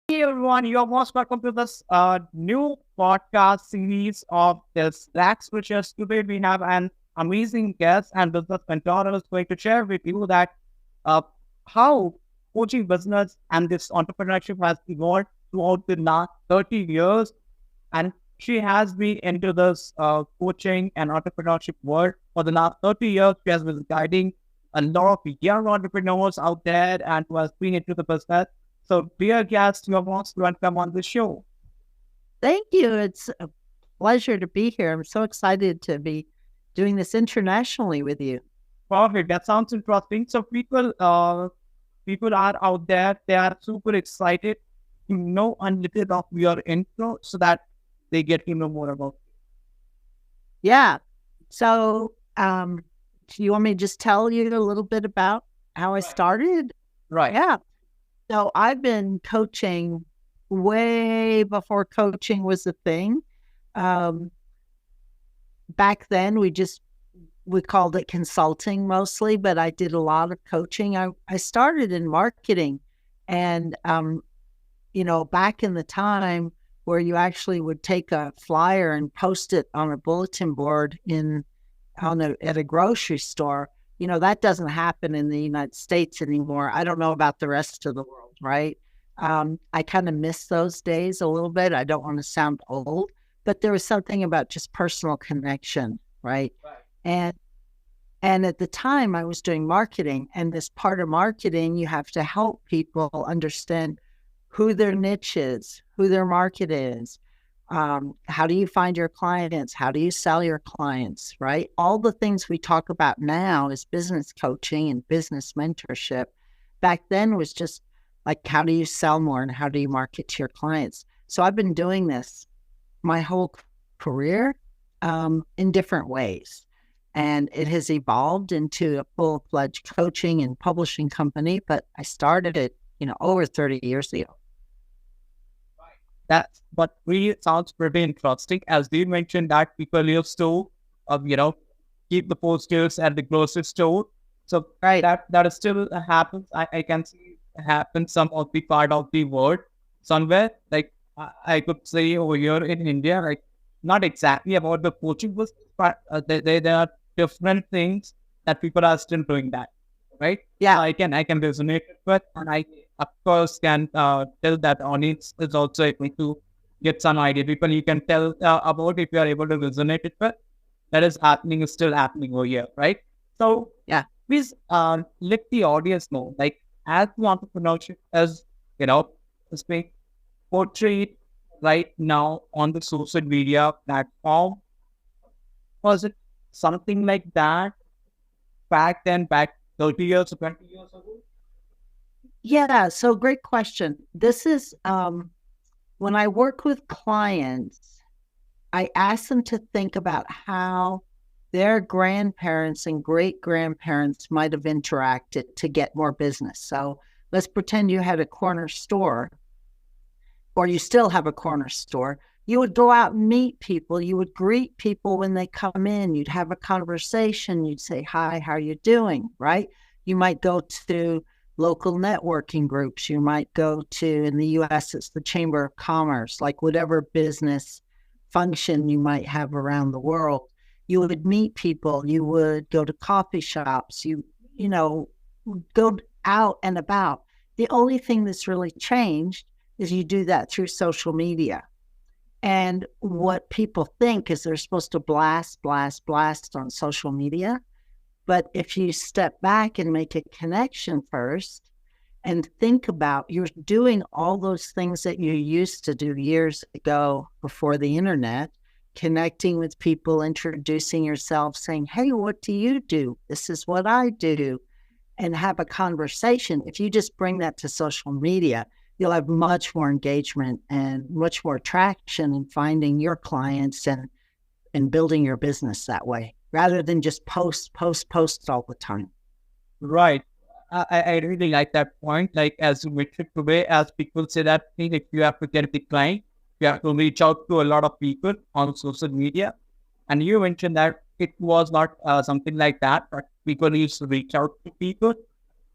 Hey everyone, you're most welcome to this new podcast series of this Rax Riches. Today we have an amazing guest and business mentor who is going to share with you that uh, how coaching business and this entrepreneurship has evolved throughout the last 30 years. And she has been into this coaching and entrepreneurship world for the last 30 years. She has been guiding a lot of young entrepreneurs out there and who has been into the business. So, dear guest, you're most welcome on the show. Thank you. It's a pleasure to be here. I'm so excited to be doing this internationally with you. Perfect. That sounds interesting. So, people are out there. They are super excited to know a little of your intro so that they get to know more about. Yeah. So, do you want me to just tell you a little bit about how I Right. started? Right. Yeah. So, I've been coaching way before coaching was a thing. Um, Back then, we called it consulting mostly, but I did a lot of coaching. I started in marketing and back in the time where you actually would take a flyer and post it on a bulletin board at a grocery store, that doesn't happen in the United States anymore. I don't know about the rest of the world, right? I kind of miss those days a little bit. I don't want to sound old, but there was something about just personal connection, right? Right. And and at the time, I was doing marketing, and this part of marketing, you have to help people understand who their niche is, who their market is. How do you find your clients? How do you sell your clients? Right? All the things we talk about now is business coaching and business mentorship. Back then was just like, how do you sell more and how do you market to your clients? So I've been doing this my whole career in different ways. And it has evolved into a full-fledged coaching and publishing company, but I started it, over 30 years ago. That's what really sounds pretty interesting. As you mentioned, that people used to, keep the posters at the grocery store. So Right. that is still happens. I can see happen some of the part of the world somewhere. Like I could say over here in India, like not exactly about the coaching business, but there are different things that people are still doing that, right? So Yeah. I can resonate with, and I of course can tell that audience is also able to get some idea. People you can tell about if you are able to resonate it with that is happening is still happening over here, right? So Yeah. please let the audience know, like as the entrepreneurship as is being portrayed right now on the social media platform. Was it something like that back then, back 30 years or 20 years ago? Yeah. So great question. This is when I work with clients, I ask them to think about how their grandparents and great grandparents might have interacted to get more business. So let's pretend you had a corner store or you still have a corner store. You would go out and meet people. You would greet people when they come in. You'd have a conversation. You'd say, hi, how are you doing? Right? You might go to local networking groups. You might go to, in the US, it's the Chamber of Commerce, like whatever business function you might have around the world. You would meet people. You would go to coffee shops. You go out and about. The only thing that's really changed is you do that through social media. And what people think is they're supposed to blast, blast, blast on social media. But if you step back and make a connection first and think about you're doing all those things that you used to do years ago before the internet, connecting with people, introducing yourself, saying, hey, what do you do? This is what I do. And have a conversation. If you just bring that to social media, you'll have much more engagement and much more traction in finding your clients and building your business that way, rather than just post all the time. Right. I really like that point. Like as you mentioned today, as people say that thing, if you have to get the client, you have to reach out to a lot of people on social media. And you mentioned that it was not something like that, but people used to reach out to people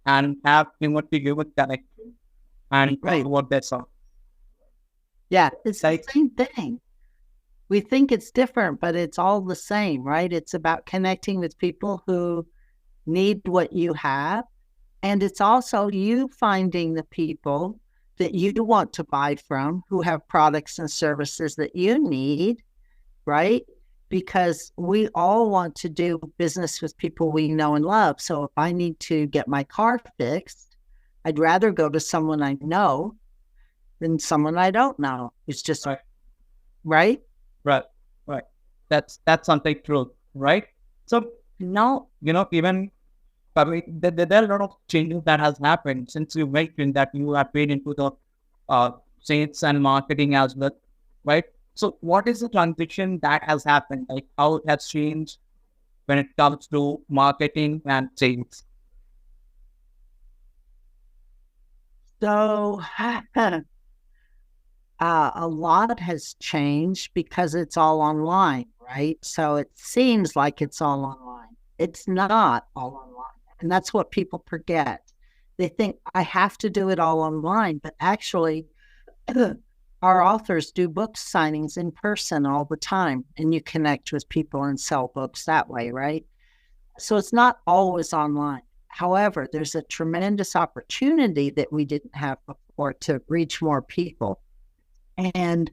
and have human to human connection and talk Right. about their song. Yeah, it's the Like, same thing. We think it's different, but it's all the same, right? It's about connecting with people who need what you have. And it's also you finding the people that you want to buy from who have products and services that you need, right? Because we all want to do business with people we know and love. So if I need to get my car fixed, I'd rather go to someone I know than someone I don't know. It's just, right, right? right, right. That's something true, right? So now, even I mean, there are a lot of changes that has happened since you mentioned that you have paid into the sales and marketing as well, right? So what is the transition that has happened? Like how it has changed when it comes to marketing and sales? So a lot has changed because it's all online, right? So it seems like it's all online. It's not all online. And that's what people forget. They think I have to do it all online, but actually, our authors do book signings in person all the time, and you connect with people and sell books that way, right? So it's not always online. However, there's a tremendous opportunity that we didn't have before to reach more people. And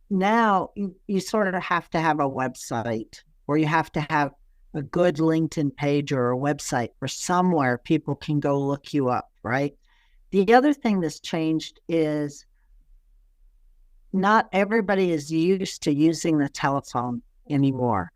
now you sort of have to have a website, or you have to have a good LinkedIn page or a website or somewhere people can go look you up, right? The other thing that's changed is not everybody is used to using the telephone anymore.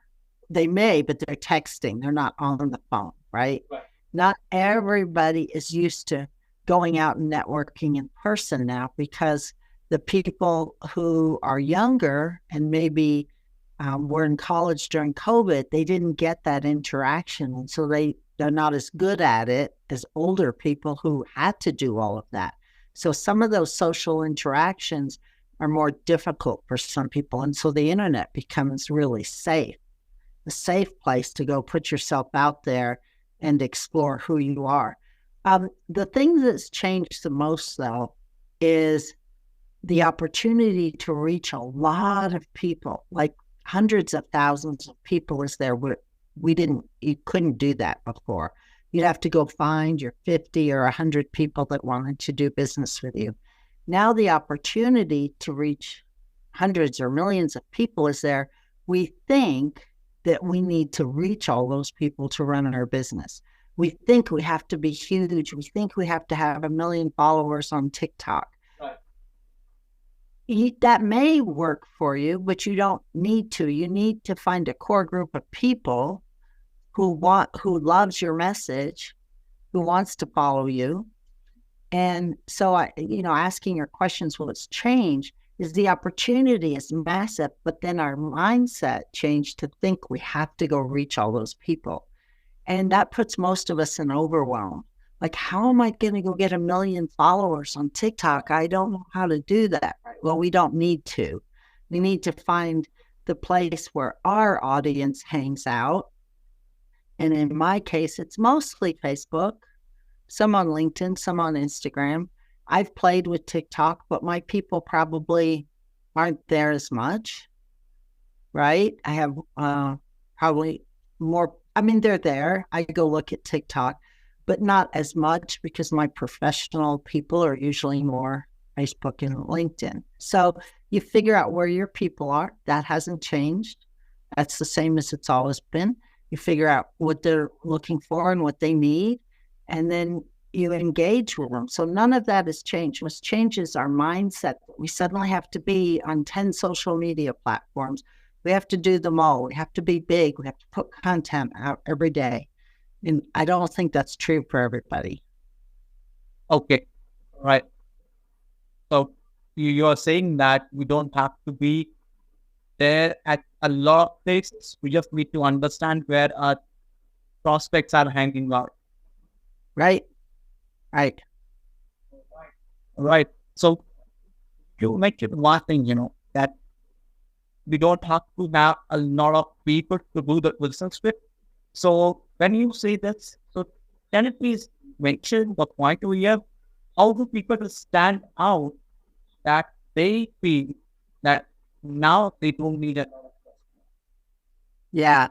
They may, but they're texting, they're not on the phone, right? Right. Not everybody is used to going out and networking in person now, because the people who are younger and maybe were in college during COVID, they didn't get that interaction. And so they're not as good at it as older people who had to do all of that. So some of those social interactions are more difficult for some people. And so the internet becomes really safe, a safe place to go put yourself out there and explore who you are. The thing that's changed the most, though, is the opportunity to reach a lot of people, like hundreds of thousands of people is there. You couldn't do that before. You'd have to go find your 50 or 100 people that wanted to do business with you. Now the opportunity to reach hundreds or millions of people is there. We think that we need to reach all those people to run our business. We think we have to be huge. We think we have to have 1 million followers on TikTok. Right. That may work for you, but you don't need to. You need to find a core group of people who loves your message, who wants to follow you. And so asking your questions, what's changed is the opportunity is massive, but then our mindset changed to think we have to go reach all those people. And that puts most of us in overwhelm. Like, how am I going to go get 1 million followers on TikTok? I don't know how to do that. Well, we don't need to. We need to find the place where our audience hangs out. And in my case, it's mostly Facebook, some on LinkedIn, some on Instagram. I've played with TikTok, but my people probably aren't there as much, right? I have probably more. I mean, they're there. I go look at TikTok, but not as much because my professional people are usually more Facebook and LinkedIn. So you figure out where your people are. That hasn't changed. That's the same as it's always been. You figure out what they're looking for and what they need, and then you engage with them. So none of that has changed. What changes our mindset. We suddenly have to be on 10 social media platforms. We have to do them all. We have to be big. We have to put content out every day. And I don't think that's true for everybody. Okay. Right. So you're saying that we don't have to be there at a lot of places. We just need to understand where our prospects are hanging out. Right? Right. Right. So you mentioned one thing, that we don't have to have a lot of people to do the business with. So when you say this, so can you please mention the point over here? How do people stand out that they feel that now they don't need a lot of customers. Yeah.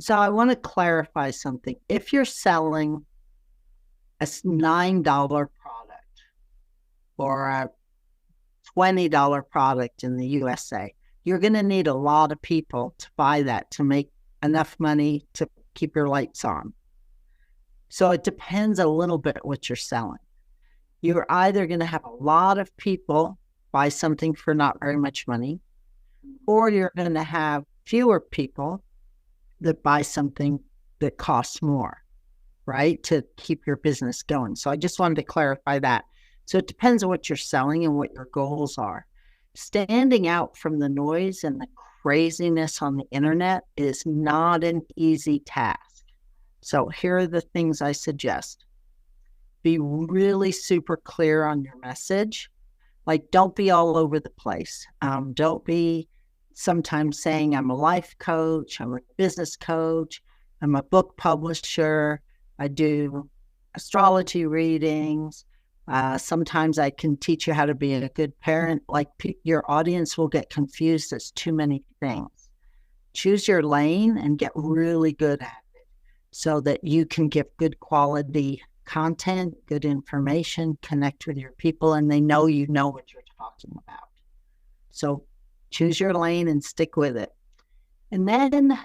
So I want to clarify something. If you're selling a $9 product or a $20 product in the USA, you're going to need a lot of people to buy that to make enough money to keep your lights on. So it depends a little bit what you're selling. You're either going to have a lot of people buy something for not very much money, or you're going to have fewer people that buy something that costs more, right, to keep your business going. So I just wanted to clarify that. So it depends on what you're selling and what your goals are. Standing out from the noise and the craziness on the internet is not an easy task. So here are the things I suggest. Be really super clear on your message. Like, don't be all over the place. Don't be sometimes saying, I'm a life coach, I'm a business coach, I'm a book publisher, I do astrology readings. Sometimes I can teach you how to be a good parent. Like, your audience will get confused. It's too many things. Choose your lane and get really good at it so that you can give good quality content, good information, connect with your people, and they know you know what you're talking about. So choose your lane and stick with it. And then,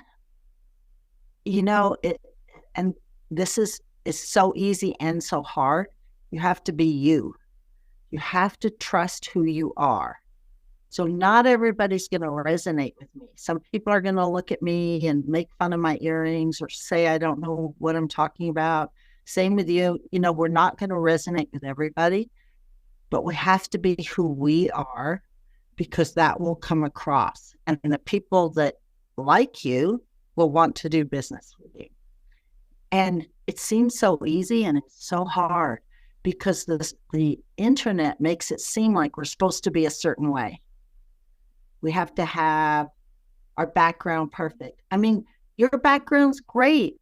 and this is so easy and so hard. You have to be you. You have to trust who you are. So not everybody's going to resonate with me. Some people are going to look at me and make fun of my earrings or say I don't know what I'm talking about. Same with you. We're not going to resonate with everybody, but we have to be who we are because that will come across. And the people that like you will want to do business with you. And it seems so easy and it's so hard because the internet makes it seem like we're supposed to be a certain way. We have to have our background perfect. I mean, your background's great,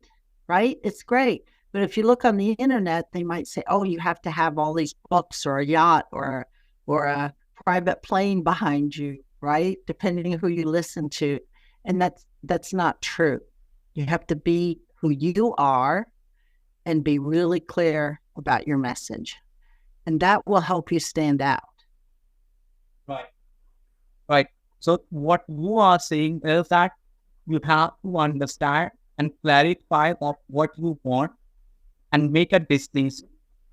right? It's great. But if you look on the internet, they might say, oh, you have to have all these books or a yacht or a private plane behind you, right? Depending on who you listen to. And that's not true. You have to be who you are and be really clear about your message. And that will help you stand out. Right. So what you are saying is that you have to understand and clarify of what you want and make a decision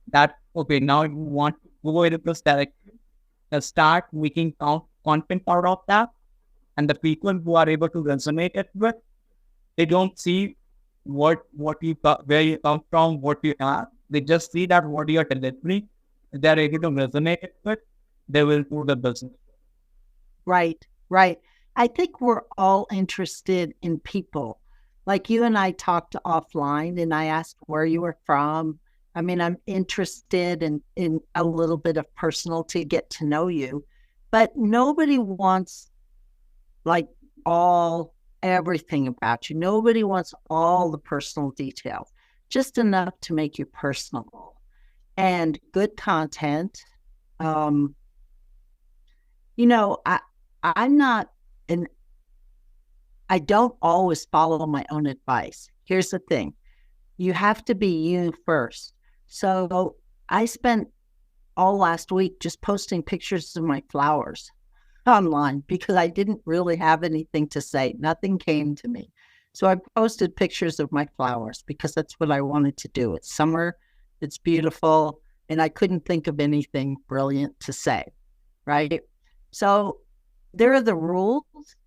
that, okay, now you want to go in this direction and start making content out of that. And the people who are able to resonate it with, they don't see where you come from, what you have. They just see that what you're delivering. If they're able to resonate it with, they will do the business. Right. I think we're all interested in people. Like you and I talked offline and I asked where you were from. I mean, I'm interested in a little bit of personal to get to know you, but nobody wants like everything about you. Nobody wants all the personal details, just enough to make you personable and good content. I'm not, and I don't always follow my own advice. Here's the thing. You have to be you first. So I spent all last week just posting pictures of my flowers online because I didn't really have anything to say. Nothing came to me. So I posted pictures of my flowers because that's what I wanted to do. It's summer, it's beautiful, and I couldn't think of anything brilliant to say, right? So there are the rules,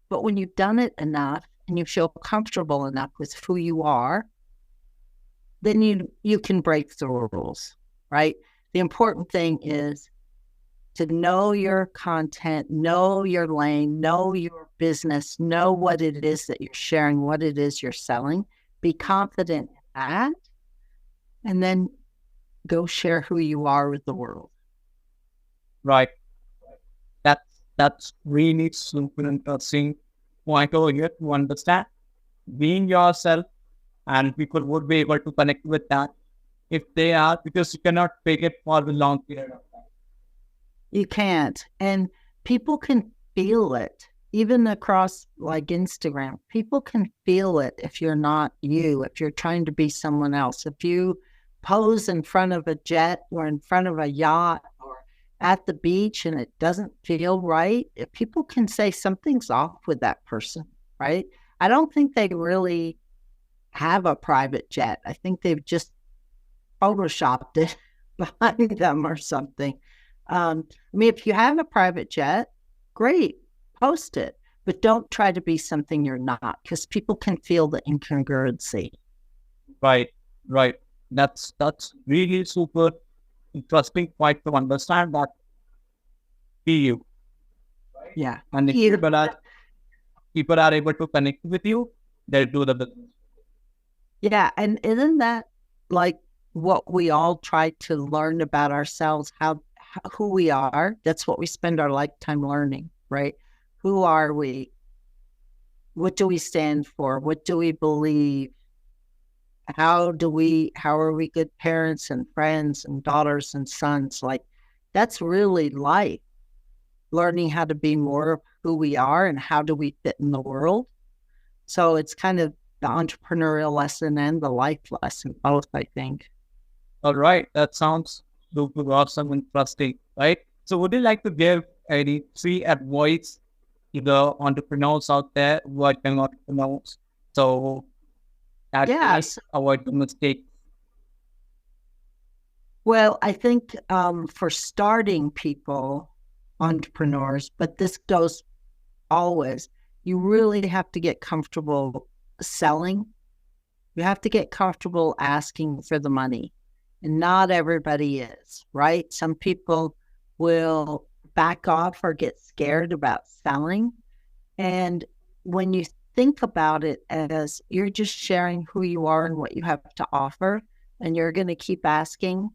but when you've done it enough and you feel comfortable enough with who you are, then you can break the rules, right? The important thing is to know your content, know your lane, know your business, know what it is that you're sharing, what it is you're selling, be confident in that, and then go share who you are with the world. Right. That's really super interesting point over here to understand. Being yourself, and people would be able to connect with that if they are, because you cannot fake it for the long period of time. You can't. And people can feel it, even across like Instagram. People can feel it if you're not you, if you're trying to be someone else. If you pose in front of a jet or in front of a yacht or at the beach and it doesn't feel right, people can say something's off with that person, right? I don't think they really have a private jet. I think they've just photoshopped it behind them or something. I mean, if you have a private jet, great, post it, but don't try to be something you're not, because people can feel the incongruency. Right, right. That's really super interesting point to understand that be you. Yeah. And if You, people are able to connect with you, they'll do the business. yeah. And isn't that like what we all try to learn about ourselves, who we are? That's what we spend our lifetime learning, right? Who are we? What do we stand for? What do we believe? How are we good parents and friends and daughters and sons? Like, that's really life, learning how to be more of who we are and how do we fit in the world. So it's kind of the entrepreneurial lesson and the life lesson, both, I think. All right, that sounds super awesome and interesting, right? So would you like to give any three advice to the entrepreneurs out there, working entrepreneurs, so that they Yes. avoid the mistake? Well, I think for starting people, entrepreneurs, but this goes always, you really have to get comfortable selling. You have to get comfortable asking for the money. And not everybody is, right? Some people will back off or get scared about selling. And when you think about it as you're just sharing who you are and what you have to offer, and you're going to keep asking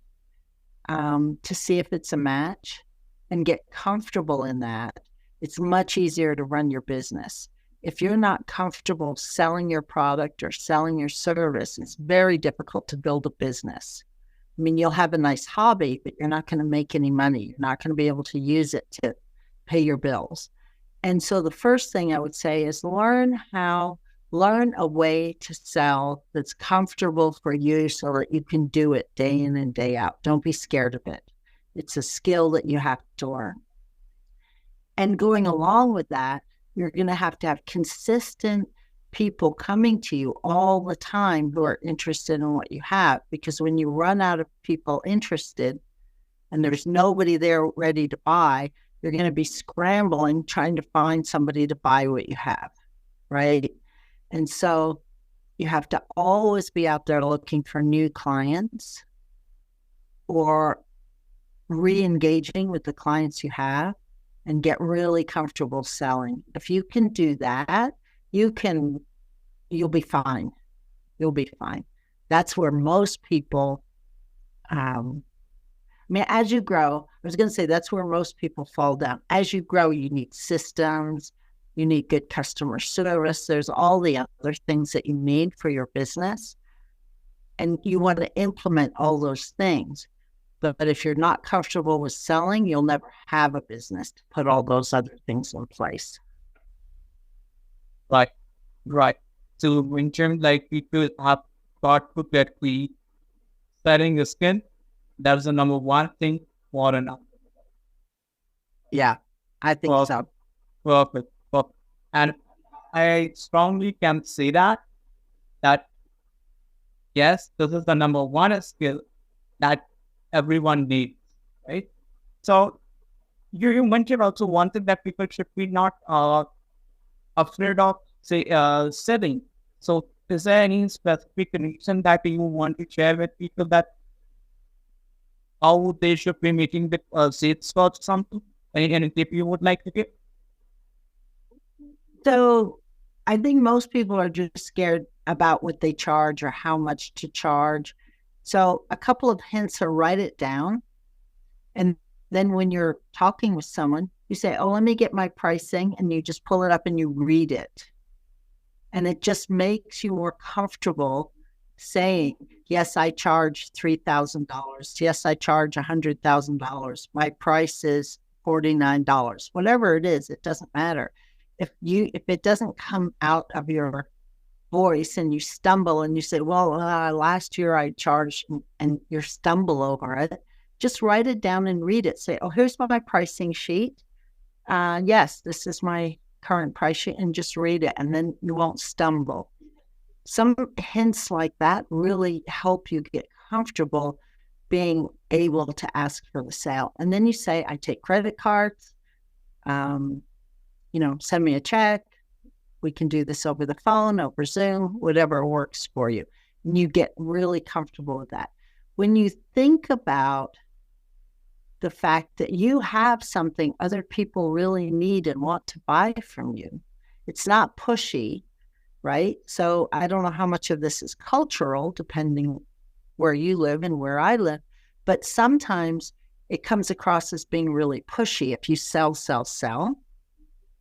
to see if it's a match and get comfortable in that, it's much easier to run your business. If you're not comfortable selling your product or selling your service, it's very difficult to build a business. I mean, you'll have a nice hobby, but you're not going to make any money. You're not going to be able to use it to pay your bills. And so the first thing I would say is learn a way to sell that's comfortable for you so that you can do it day in and day out. Don't be scared of it. It's a skill that you have to learn. And going along with that, you're going to have consistent people coming to you all the time who are interested in what you have. Because when you run out of people interested and there's nobody there ready to buy, you're going to be scrambling trying to find somebody to buy what you have, right? And so you have to always be out there looking for new clients or re-engaging with the clients you have and get really comfortable selling. If you can do that, you'll be fine. You'll be fine. That's where most people, I mean, as you grow, I was going to say that's where most people fall down. As you grow, you need systems, you need good customer service. There's all the other things that you need for your business. And you want to implement all those things. But if you're not comfortable with selling, you'll never have a business to put all those other things in place. Right, right. So in terms like people have got to get the selling the skin, that's the number one thing for an entrepreneur. Yeah, I think Perfect, so. perfect, perfect. And I strongly can say that yes, this is the number one skill that everyone needs, right? So you mentioned also one thing that people should be not afraid of, say, selling. So is there any specific reason that you want to share with people that how they should be making the sales or something? Any tip you would like to give? So I think most people are just scared about what they charge or how much to charge. So a couple of hints are write it down. And then when you're talking with someone, you say, oh, let me get my pricing. And you just pull it up and you read it. And it just makes you more comfortable saying, Yes, I charge $3,000. Yes, I charge $100,000. My price is $49. Whatever it is, it doesn't matter. If it doesn't come out of your voice and you stumble and you say, well, last year I charged, and you stumble over it, just write it down and read it. Say, oh, here's my pricing sheet. Yes, this is my current price sheet, and just read it, and then you won't stumble. Some hints like that really help you get comfortable being able to ask for the sale. And then you say, I take credit cards, send me a check. We can do this over the phone, over Zoom, whatever works for you. And you get really comfortable with that. When you think about the fact that you have something other people really need and want to buy from you, it's not pushy, right? So I don't know how much of this is cultural, depending where you live and where I live, but sometimes it comes across as being really pushy if you sell.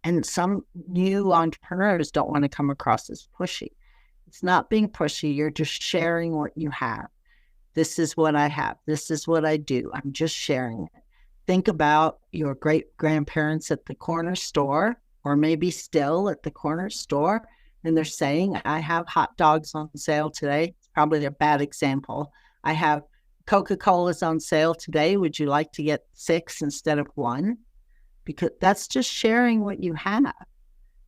And some new entrepreneurs don't want to come across as pushy. It's not being pushy. You're just sharing what you have. This is what I have. This is what I do. I'm just sharing it. Think about your great grandparents at the corner store, or maybe still at the corner store, and they're saying, I have hot dogs on sale today. It's probably a bad example. I have Coca-Cola's on sale today. Would you like to get 6 instead of 1? Because that's just sharing what you have.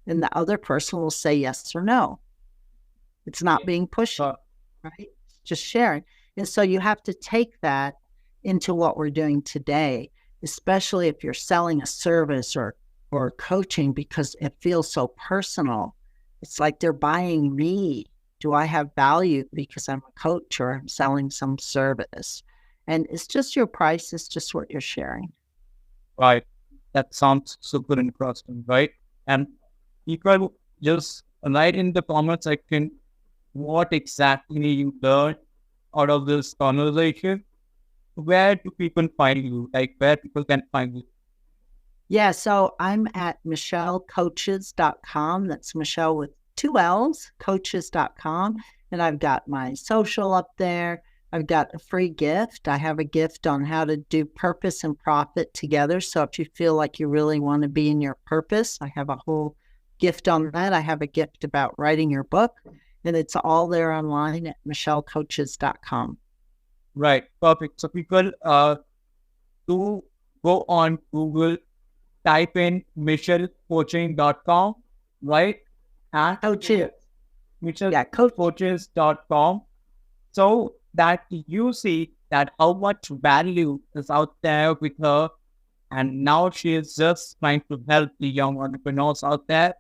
And the other person will say yes or no. It's not being pushy, right? It's just sharing. And so you have to take that into what we're doing today, especially if you're selling a service or coaching, because it feels so personal. It's like they're buying me. Do I have value because I'm a coach or I'm selling some service? And it's just your price. It's just what you're sharing. Right. That sounds super interesting, right? And people just write in the comment section what exactly you learned out of this conversation. Where do people find you? Like, where people can find you? Yeah, so I'm at michellecoaches.com. That's Michelle with 2 L's, coaches.com. And I've got my social up there. I've got a free gift. I have a gift on how to do purpose and profit together. So if you feel like you really want to be in your purpose, I have a whole gift on that. I have a gift about writing your book, and it's all there online at michellecoaches.com. Right. Perfect. So people do go on Google, type in michellecoaching.com, right? And Coaches. michellecoaches.com. So that you see that how much value is out there with her. And now she is just trying to help the young entrepreneurs out there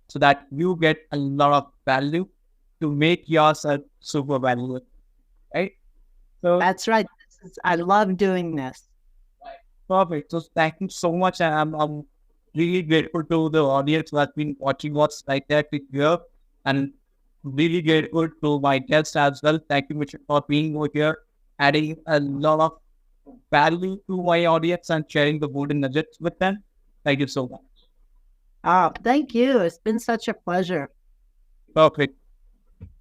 so that you get a lot of value to make yourself super valuable, right? So that's right. I love doing this. Perfect. So thank you so much. I'm really grateful to the audience who has been watching what's like that with you, and really grateful to my guests as well. Thank you, Michelle, for being over here, adding a lot of value to my audience and sharing the golden nuggets with them. Thank you so much. Oh, thank you. It's been such a pleasure. Perfect.